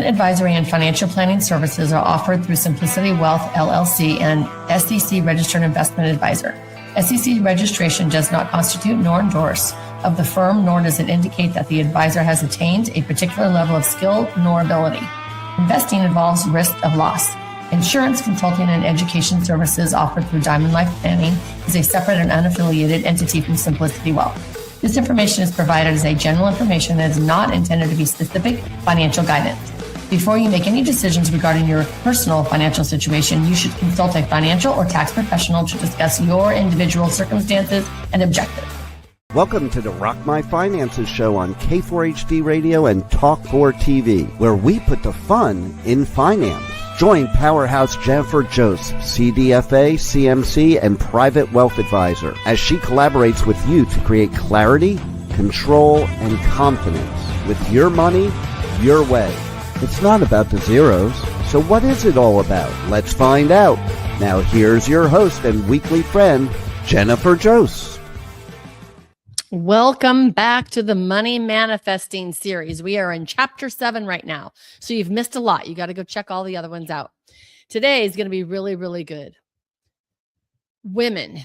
advisory and financial planning services are offered through Simplicity Wealth, LLC, and SEC Registered Investment Advisor. SEC registration does not constitute nor endorse of the firm, nor does it indicate that the advisor has attained a particular level of skill nor ability. Investing involves risk of loss. Insurance, consulting, and education services offered through Diamond Life Planning is a separate and unaffiliated entity from Simplicity Wealth. This information is provided as a general information and is not intended to be specific financial guidance. Before you make any decisions regarding your personal financial situation, you should consult a financial or tax professional to discuss your individual circumstances and objectives. Welcome to the Rock My Finances show on K4HD Radio and Talk4 TV, where we put the fun in finance. Join Powerhouse Jennifer Jose, CDFA, CMC, and Private Wealth Advisor, as she collaborates with you to create clarity, control, and confidence with your money, your way. It's not about the zeros, so what is it all about? Let's find out. Now here's your host and weekly friend, Jennifer Jose. Welcome back to the Money Manifesting series. We are in chapter 7 right now. So you've missed a lot. You got to go check all the other ones out. Today is going to be really, really good. Women,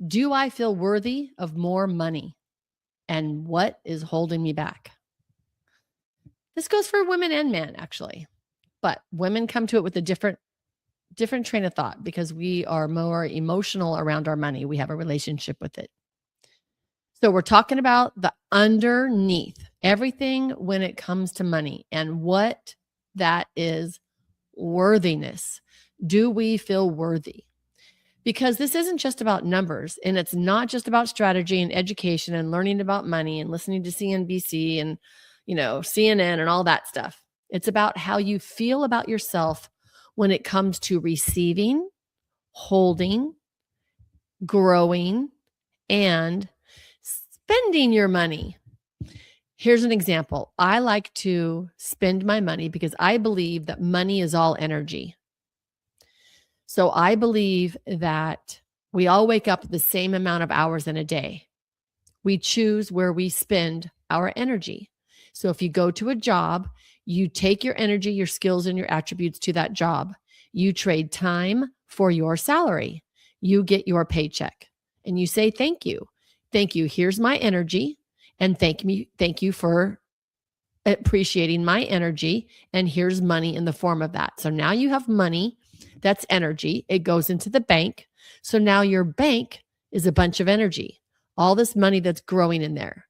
do I feel worthy of more money? And what is holding me back? This goes for women and men, actually. But women come to it with a different train of thought because we are more emotional around our money. We have a relationship with it. So we're talking about the underneath, everything when it comes to money and what that is worthiness. Do we feel worthy? Because this isn't just about numbers, and it's not just about strategy and education and learning about money and listening to CNBC and, CNN and all that stuff. It's about how you feel about yourself when it comes to receiving, holding, growing, and spending your money. Here's an example. I like to spend my money because I believe that money is all energy. So I believe that we all wake up the same amount of hours in a day. We choose where we spend our energy. So if you go to a job, you take your energy, your skills, and your attributes to that job. You trade time for your salary. You get your paycheck and you say, thank you. Thank you. Here's my energy. And thank you for appreciating my energy. And here's money in the form of that. So now you have money. That's energy. It goes into the bank. So now your bank is a bunch of energy, all this money that's growing in there.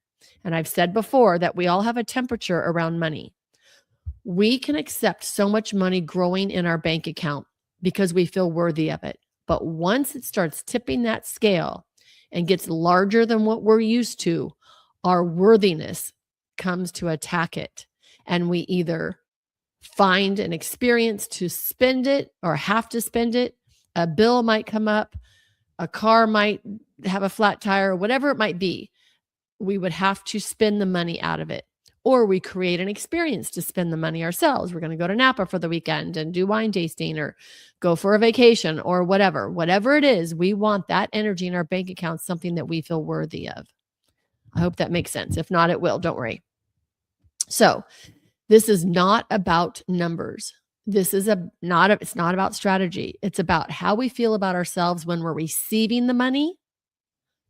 And I've said before that we all have a temperature around money. We can accept so much money growing in our bank account because we feel worthy of it. But once it starts tipping that scale and gets larger than what we're used to, our worthiness comes to attack it. And we either find an experience to spend it or have to spend it. A bill might come up. A car might have a flat tire, whatever it might be. We would have to spend the money out of it. Or we create an experience to spend the money ourselves. We're going to go to Napa for the weekend and do wine tasting or go for a vacation or whatever. Whatever it is, we want that energy in our bank account, something that we feel worthy of. I hope that makes sense. If not, it will. Don't worry. So this is not about numbers. This is it's not about strategy. It's about how we feel about ourselves when we're receiving the money.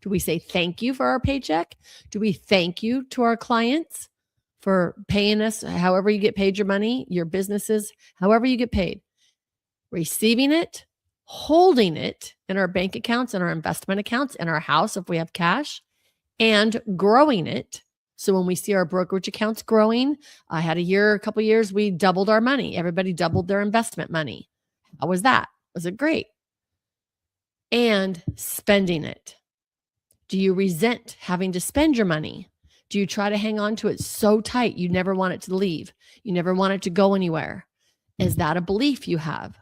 Do we say thank you for our paycheck? Do we thank you to our clients for paying us however you get paid your money, your businesses, however you get paid? Receiving it, holding it in our bank accounts, in our investment accounts, in our house if we have cash, and growing it. So when we see our brokerage accounts growing, I had a couple of years, we doubled our money. Everybody doubled their investment money. How was that? Was it great? And spending it. Do you resent having to spend your money? Do you try to hang on to it so tight you never want it to leave? You never want it to go anywhere? Is that a belief you have?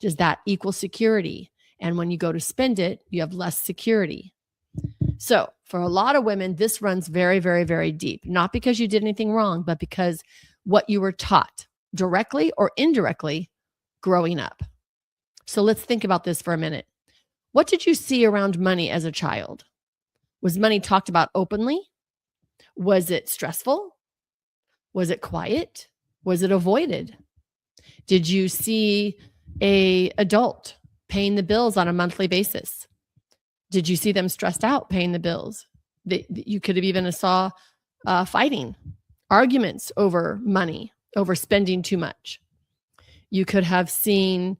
Does that equal security? And when you go to spend it, you have less security. So for a lot of women, this runs very, very, very deep. Not because you did anything wrong, but because what you were taught directly or indirectly growing up. So let's think about this for a minute. What did you see around money as a child? Was money talked about openly? Was it stressful? Was it quiet? Was it avoided? Did you see a adult paying the bills on a monthly basis? Did you see them stressed out paying the bills? You could have even saw fighting, arguments over money, over spending too much. You could have seen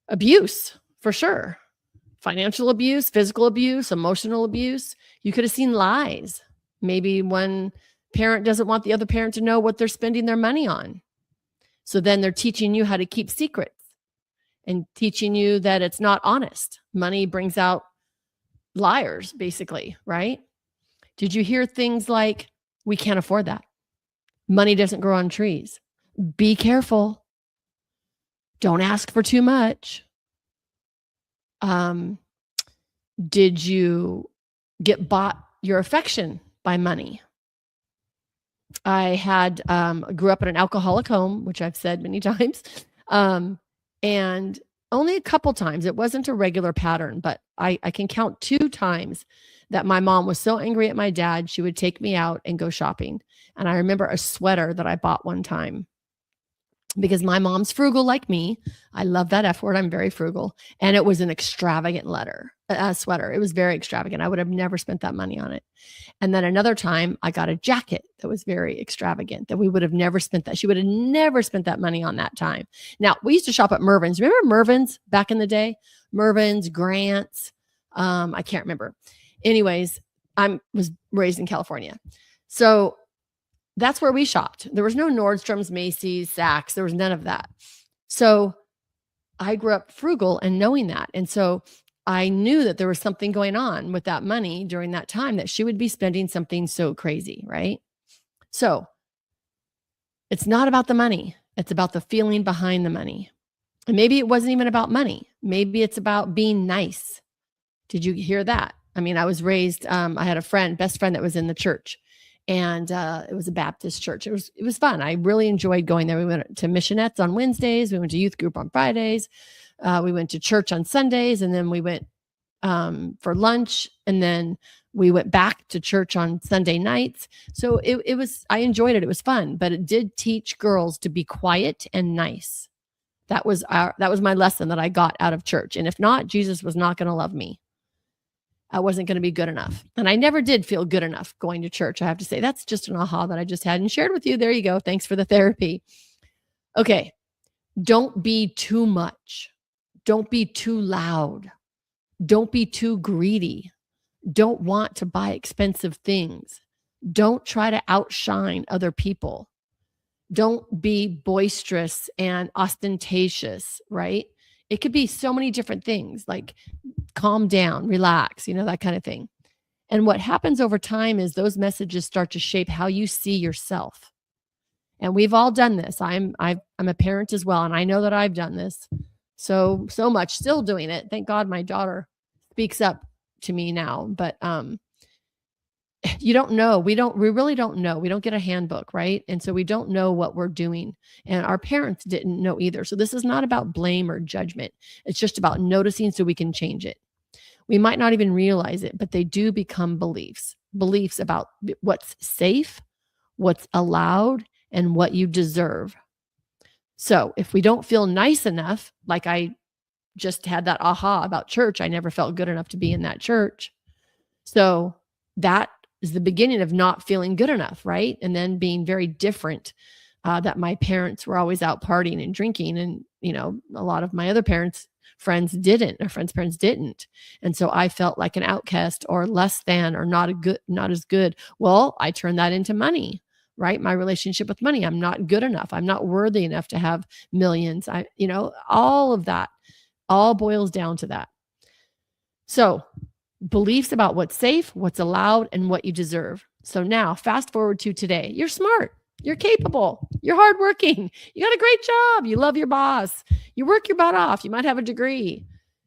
abuse, for sure. Financial abuse, physical abuse, emotional abuse. You could have seen lies. Maybe one parent doesn't want the other parent to know what they're spending their money on. So then they're teaching you how to keep secrets and teaching you that it's not honest. Money brings out liars, basically, right? Did you hear things like, we can't afford that? Money doesn't grow on trees. Be careful. Don't ask for too much. Did you get bought your affection by money? I had grew up in an alcoholic home, which I've said many times, and only a couple times. It wasn't a regular pattern, but I can count 2 times that my mom was so angry at my dad, she would take me out and go shopping. And I remember a sweater that I bought one time because my mom's frugal like me. I love that F word. I'm very frugal. And it was an extravagant sweater. It was very extravagant. I would have never spent that money on it. And then another time I got a jacket that was very extravagant that we would have never spent that. She would have never spent that money on that time. Now, we used to shop at Mervyn's. Remember Mervyn's back in the day? Mervyn's, Grant's. I can't remember. Anyways, I was raised in California. So that's where we shopped. There was no Nordstrom's, Macy's, Saks. There was none of that. So I grew up frugal and knowing that. And so I knew that there was something going on with that money during that time, that she would be spending something so crazy, right? So it's not about the money. It's about the feeling behind the money. And maybe it wasn't even about money. Maybe it's about being nice. Did you hear that? I mean, I was raised, I had a best friend that was in the church, and it was a Baptist church. It was fun. I really enjoyed going there. We went to missionettes on Wednesdays. We went to youth group on Fridays. We went to church on Sundays, and then we went for lunch, and then we went back to church on Sunday nights. So I enjoyed it. It was fun, but it did teach girls to be quiet and nice. That was my lesson that I got out of church. And if not, Jesus was not going to love me. I wasn't going to be good enough. And I never did feel good enough going to church. I have to say, that's just an aha that I just had and shared with you. There you go. Thanks for the therapy. Okay. Don't be too much. Don't be too loud. Don't be too greedy. Don't want to buy expensive things. Don't try to outshine other people. Don't be boisterous and ostentatious, right? It could be so many different things, like calm down, relax, that kind of thing. And what happens over time is those messages start to shape how you see yourself. And we've all done this. I'm a parent as well, and I know that I've done this so much, still doing it. Thank God my daughter speaks up to me now, but you don't know. We really don't know. We don't get a handbook, right? And so we don't know what we're doing. And our parents didn't know either. So this is not about blame or judgment. It's just about noticing so we can change it. We might not even realize it, but they do become beliefs about what's safe, what's allowed, and what you deserve. So if we don't feel nice enough, like I just had that aha about church, I never felt good enough to be in that church. So that is the beginning of not feeling good enough, right? And then being very different, that my parents were always out partying and drinking. And, a lot of my other friends' parents didn't. And so I felt like an outcast or less than, or not as good. Well, I turned that into money, right? My relationship with money. I'm not good enough. I'm not worthy enough to have millions. All of that all boils down to that. So beliefs about what's safe, what's allowed, and what you deserve. So now fast forward to today. You're smart. You're capable. You're hardworking. You got a great job. You love your boss. You work your butt off. You might have a degree.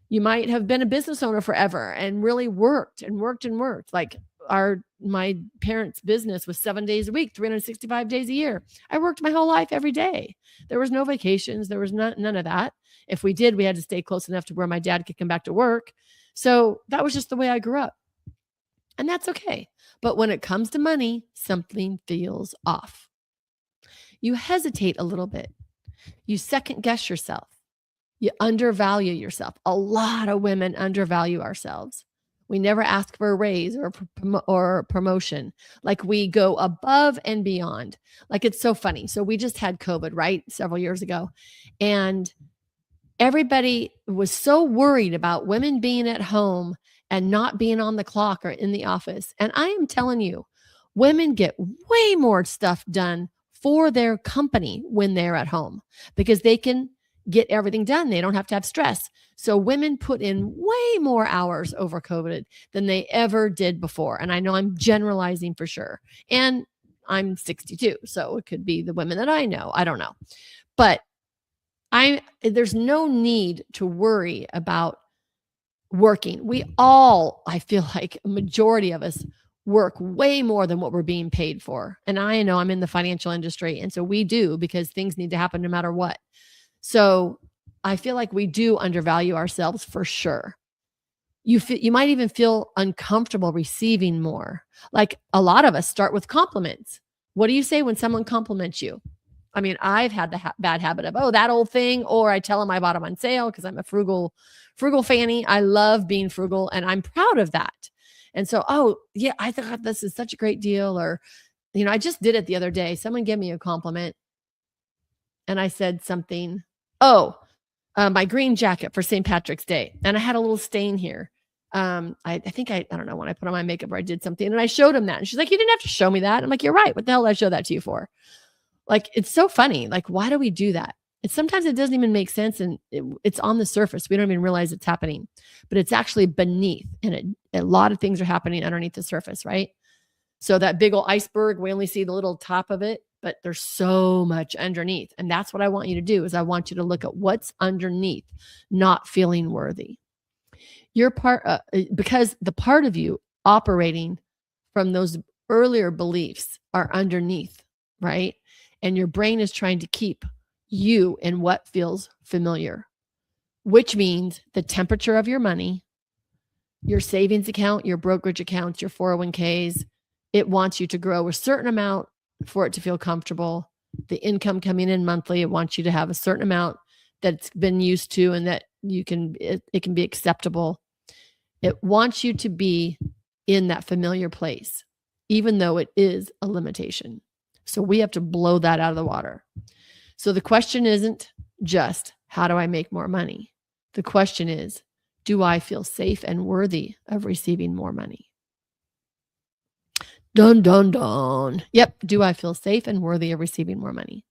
You might have been a business owner forever and really worked and worked and worked. Like my parents' business was 7 days a week, 365 days a year. I worked my whole life every day. There was no vacations. There was none of that. If we did, we had to stay close enough to where my dad could come back to work. So that was just the way I grew up. And that's okay. But when it comes to money, something feels off. You hesitate a little bit. You second guess yourself. You undervalue yourself. A lot of women undervalue ourselves. We never ask for a raise or promotion. Like we go above and beyond. Like it's so funny. So we just had COVID, right? Several years ago. And everybody was so worried about women being at home and not being on the clock or in the office. And I am telling you, women get way more stuff done for their company when they're at home because they can get everything done. They don't have to have stress. So women put in way more hours over COVID than they ever did before. And I know I'm generalizing for sure. And I'm 62, so it could be the women that I know. I don't know. But there's no need to worry about working. We all, I feel like a majority of us work way more than what we're being paid for. And I know I'm in the financial industry. And so we do because things need to happen no matter what. So I feel like we do undervalue ourselves for sure. You might even feel uncomfortable receiving more. Like a lot of us start with compliments. What do you say when someone compliments you? I mean, I've had the bad habit of, oh, that old thing, or I tell them I bought them on sale because I'm a frugal fanny. I love being frugal and I'm proud of that. And so, oh, yeah, I thought this is such a great deal. Or, I just did it the other day. Someone gave me a compliment and I said something, my green jacket for St. Patrick's Day. And I had a little stain here. I think I don't know when I put on my makeup or I did something and I showed him that. And she's like, you didn't have to show me that. I'm like, you're right. What the hell did I show that to you for? Like, it's so funny. Like, why do we do that? Sometimes it doesn't even make sense and it's on the surface. We don't even realize it's happening, but it's actually beneath and a lot of things are happening underneath the surface, right? So that big old iceberg, we only see the little top of it, but there's so much underneath. And that's what I want you to do is I want you to look at what's underneath, not feeling worthy. Your part, because the part of you operating from those earlier beliefs are underneath, right? And your brain is trying to keep you in what feels familiar, which means the temperature of your money, your savings account, your brokerage accounts, your 401ks, it wants you to grow a certain amount for it to feel comfortable. The income coming in monthly, it wants you to have a certain amount that's been used to and that it can be acceptable. It wants you to be in that familiar place, even though it is a limitation. So we have to blow that out of the water. So the question isn't just, how do I make more money? The question is, do I feel safe and worthy of receiving more money? Dun, dun, dun. Yep. Do I feel safe and worthy of receiving more money?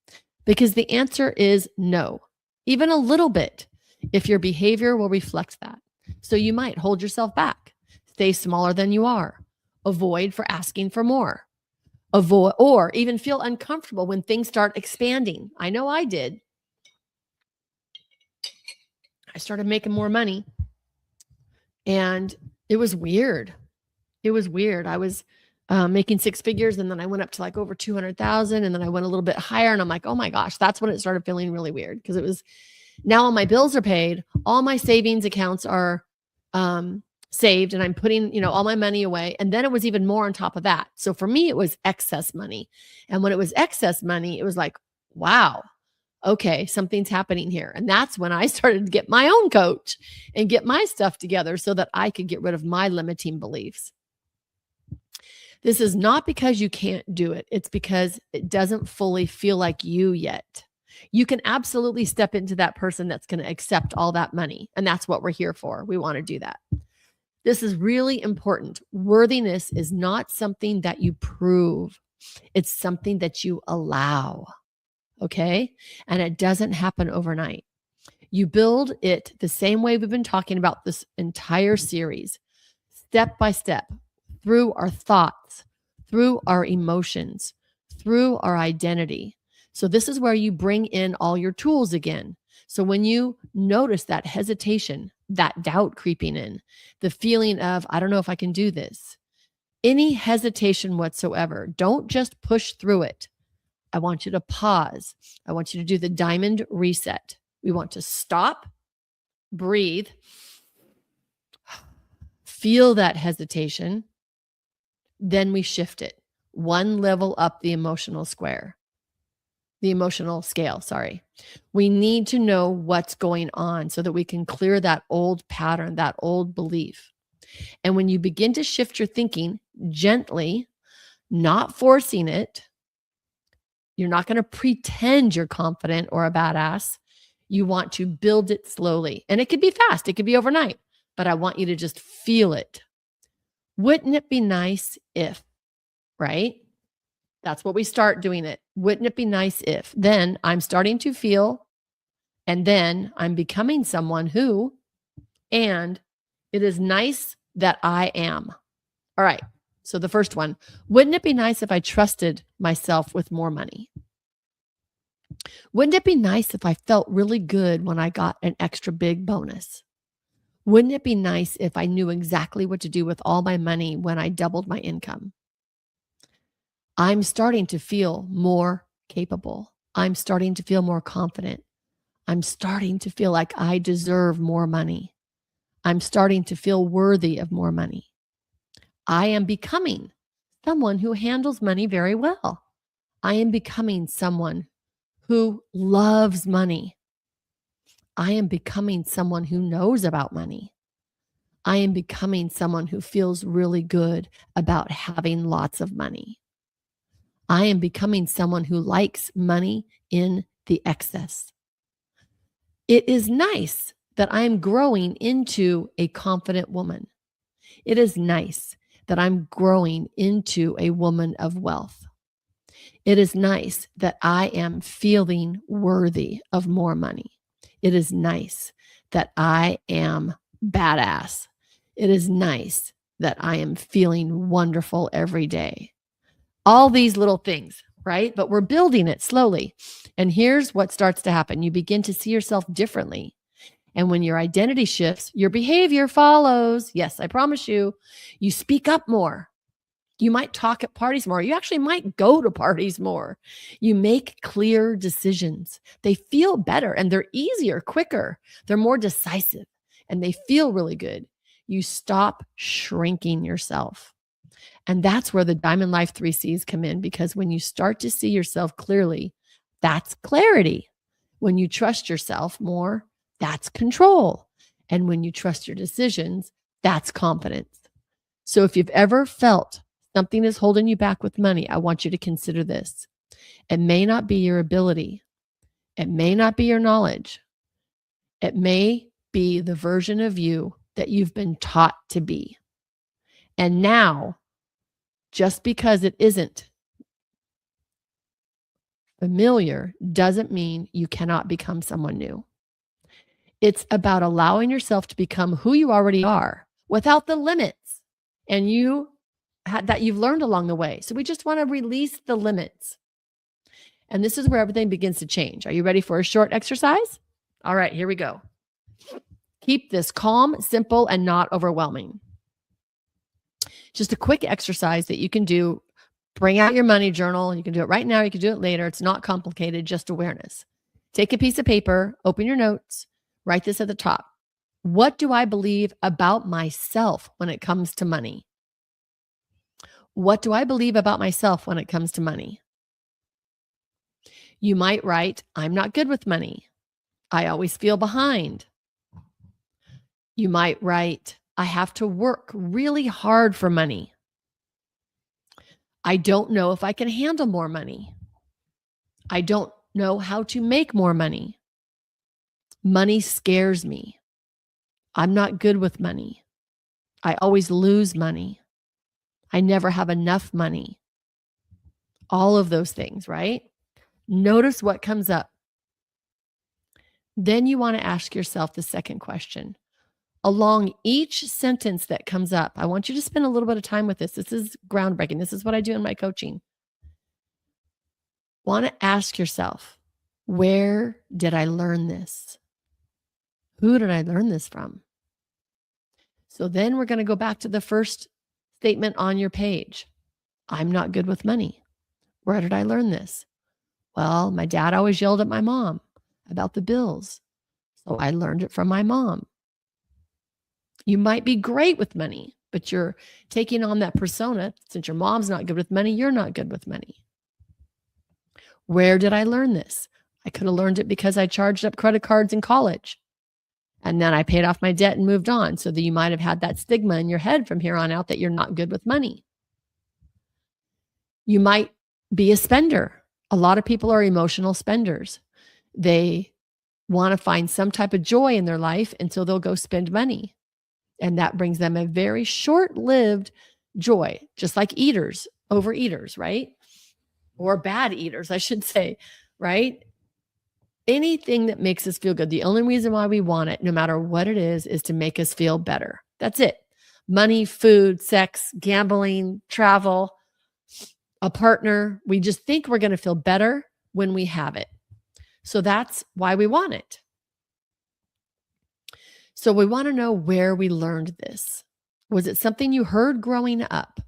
Because the answer is no, even a little bit, if your behavior will reflect that. So you might hold yourself back, stay smaller than you are, avoid for asking for more, avoid, or even feel uncomfortable when things start expanding. I know I did. I started making more money and it was weird. It was weird. I was making six figures and then I went up to like over 200,000 and then I went a little bit higher and I'm like, oh my gosh, that's when it started feeling really weird because it was now all my bills are paid. All my savings accounts are saved and I'm putting, all my money away. And then it was even more on top of that. So for me, it was excess money. And when it was excess money, it was like, wow, okay, something's happening here. And that's when I started to get my own coach and get my stuff together so that I could get rid of my limiting beliefs. This is not because you can't do it. It's because it doesn't fully feel like you yet. You can absolutely step into that person that's going to accept all that money. And that's what we're here for. We want to do that. This is really important. Worthiness is not something that you prove. It's something that you allow. Okay? And it doesn't happen overnight. You build it the same way we've been talking about this entire series, step by step, through our thoughts, through our emotions, through our identity. So this is where you bring in all your tools again. So when you notice that hesitation, that doubt creeping in, the feeling of, I don't know if I can do this, any hesitation whatsoever, don't just push through it. I want you to pause. I want you to do the diamond reset. We want to stop, breathe, feel that hesitation, Then we shift it one level up the emotional scale, sorry. We need to know what's going on so that we can clear that old pattern, that old belief. And when you begin to shift your thinking gently, not forcing it, you're not going to pretend you're confident or a badass. You want to build it slowly. And it could be fast, it could be overnight, but I want you to just feel it. Wouldn't it be nice if, right? That's what we start doing it. Wouldn't it be nice if? Then I'm starting to feel, and then I'm becoming someone who, and it is nice that I am. All right. So the first one, wouldn't it be nice if I trusted myself with more money? Wouldn't it be nice if I felt really good when I got an extra big bonus? Wouldn't it be nice if I knew exactly what to do with all my money when I doubled my income? I'm starting to feel more capable. I'm starting to feel more confident. I'm starting to feel like I deserve more money. I'm starting to feel worthy of more money. I am becoming someone who handles money very well. I am becoming someone who loves money. I am becoming someone who knows about money. I am becoming someone who feels really good about having lots of money. I am becoming someone who likes money in the excess. It is nice that I am growing into a confident woman. It is nice that I'm growing into a woman of wealth. It is nice that I am feeling worthy of more money. It is nice that I am badass. It is nice that I am feeling wonderful every day. All these little things, right? But we're building it slowly. And here's what starts to happen. You begin to see yourself differently. And when your identity shifts, your behavior follows. Yes, I promise you. You speak up more. You might talk at parties more. You actually might go to parties more. You make clear decisions. They feel better and they're easier, quicker. They're more decisive and they feel really good. You stop shrinking yourself. And that's where the Diamond Life 3Cs come in, because when you start to see yourself clearly, that's clarity. When you trust yourself more, that's control. And when you trust your decisions, that's confidence. So if you've ever felt something is holding you back with money, I want you to consider this. It may not be your ability. It may not be your knowledge. It may be the version of you that you've been taught to be. And now, just because it isn't familiar doesn't mean you cannot become someone new. It's about allowing yourself to become who you already are without the limits and that you've learned along the way. So we just want to release the limits. And this is where everything begins to change. Are you ready for a short exercise? All right, here we go. Keep this calm, simple, and not overwhelming. Just a quick exercise that you can do. Bring out your money journal. You can do it right now. You can do it later. It's not complicated, just awareness. Take a piece of paper, open your notes, write this at the top. What do I believe about myself when it comes to money? What do I believe about myself when it comes to money? You might write, I'm not good with money. I always feel behind. You might write, I have to work really hard for money. I don't know if I can handle more money. I don't know how to make more money. Money scares me. I'm not good with money. I always lose money. I never have enough money. All of those things, right? Notice what comes up. Then you want to ask yourself the second question. Along each sentence that comes up, I want you to spend a little bit of time with this. This is groundbreaking. This is what I do in my coaching. Want to ask yourself, where did I learn this? Who did I learn this from? So then we're going to go back to the first statement on your page. I'm not good with money. Where did I learn this? Well, my dad always yelled at my mom about the bills. So I learned it from my mom. You might be great with money. but you're taking on that persona. Since your mom's not good with money, you're not good with money. Where did I learn this? I could have learned it because I charged up credit cards in college. And then I paid off my debt and moved on, so that you might have had that stigma in your head from here on out that you're not good with money. You might be a spender. A lot of people are emotional spenders. They want to find some type of joy in their life, and so they'll go spend money. And that brings them a very short-lived joy, just like eaters, overeaters, right? Or bad eaters, I should say, right? Anything that makes us feel good. The only reason why we want it, no matter what it is to make us feel better. That's it. Money, food, sex, gambling, travel, a partner. We just think we're going to feel better when we have it. So that's why we want it. So we want to know where we learned this. Was it something you heard growing up?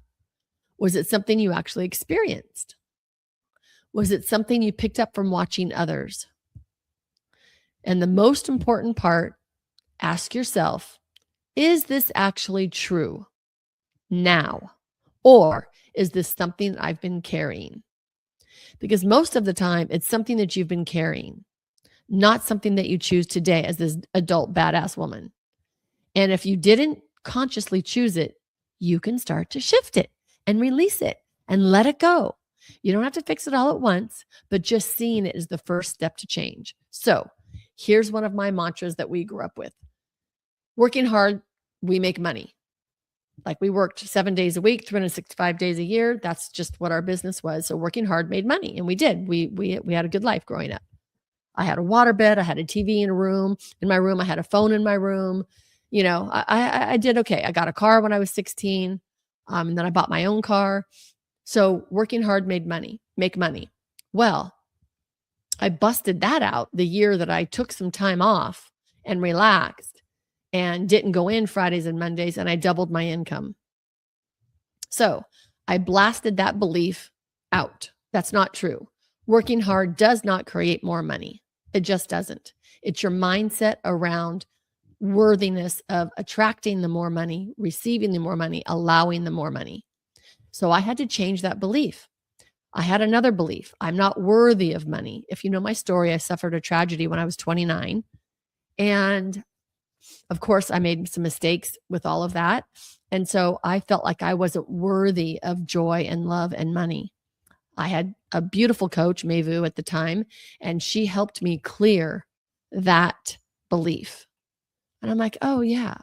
Was it something you actually experienced? Was it something you picked up from watching others? And the most important part, ask yourself, is this actually true now? Or is this something I've been carrying? Because most of the time, it's something that you've been carrying, not something that you choose today as this adult badass woman. And if you didn't consciously choose it, you can start to shift it and release it and let it go. You don't have to fix it all at once, but just seeing it is the first step to change. So here's one of my mantras that we grew up with. Working hard, we make money. Like we worked 7 days a week, 365 days a year. That's just what our business was. So working hard made money. And we did. We had a good life growing up. I had a waterbed. I had a TV in my room. I had a phone in my room. You know, I did okay. I got a car when I was 16. And then I bought my own car. So working hard make money. Well, I busted that out the year that I took some time off and relaxed and didn't go in Fridays and Mondays, and I doubled my income. So I blasted that belief out. That's not true. Working hard does not create more money. It just doesn't. It's your mindset around worthiness of attracting the more money, receiving the more money, allowing the more money. So I had to change that belief. I had another belief. I'm not worthy of money. If you know my story, I suffered a tragedy when I was 29. And of course, I made some mistakes with all of that. And so I felt like I wasn't worthy of joy and love and money. I had a beautiful coach, Mavu, at the time, and she helped me clear that belief. And I'm like, oh yeah,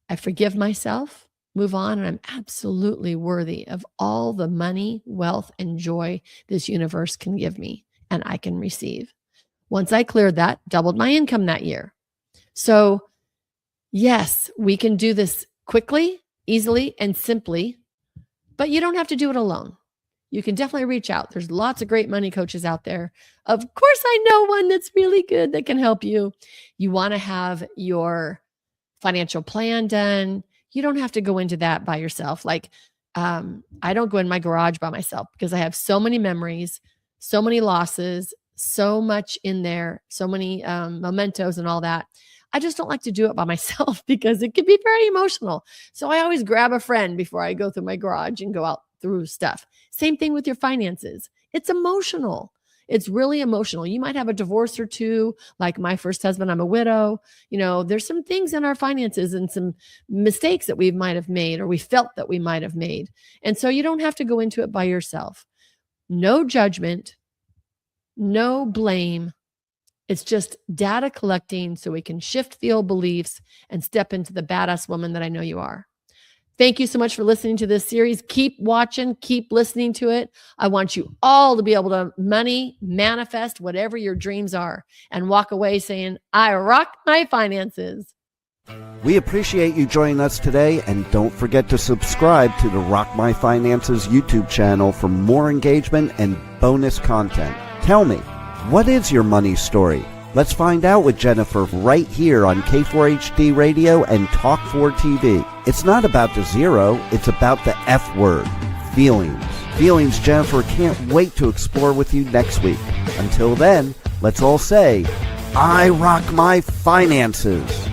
I forgive myself, move on, and I'm absolutely worthy of all the money, wealth, and joy this universe can give me and I can receive. Once I cleared that, doubled my income that year. So yes, we can do this quickly, easily, and simply, but you don't have to do it alone. You can definitely reach out. There's lots of great money coaches out there. Of course, I know one that's really good that can help you. You want to have your financial plan done. You don't have to go into that by yourself. Like, I don't go in my garage by myself because I have so many memories, so many losses, so much in there, so many mementos and all that. I just don't like to do it by myself because it can be very emotional. So I always grab a friend before I go through my garage and go out through stuff. Same thing with your finances. It's emotional. It's really emotional. You might have a divorce or two, like my first husband, I'm a widow. You know, there's some things in our finances and some mistakes that we might have made or we felt that we might have made. And so you don't have to go into it by yourself. No judgment, no blame. It's just data collecting so we can shift the old beliefs and step into the badass woman that I know you are. Thank you so much for listening to this series. Keep watching, keep listening to it. I want you all to be able to manifest whatever your dreams are and walk away saying, I rock my finances. We appreciate you joining us today, and don't forget to subscribe to the Rock My Finances YouTube channel for more engagement and bonus content. Tell me, what is your money story? Let's find out with Jennifer right here on K4HD Radio and Talk4 TV. It's not about the zero, it's about the F word, feelings. Feelings Jennifer can't wait to explore with you next week. Until then, let's all say, I rock my finances.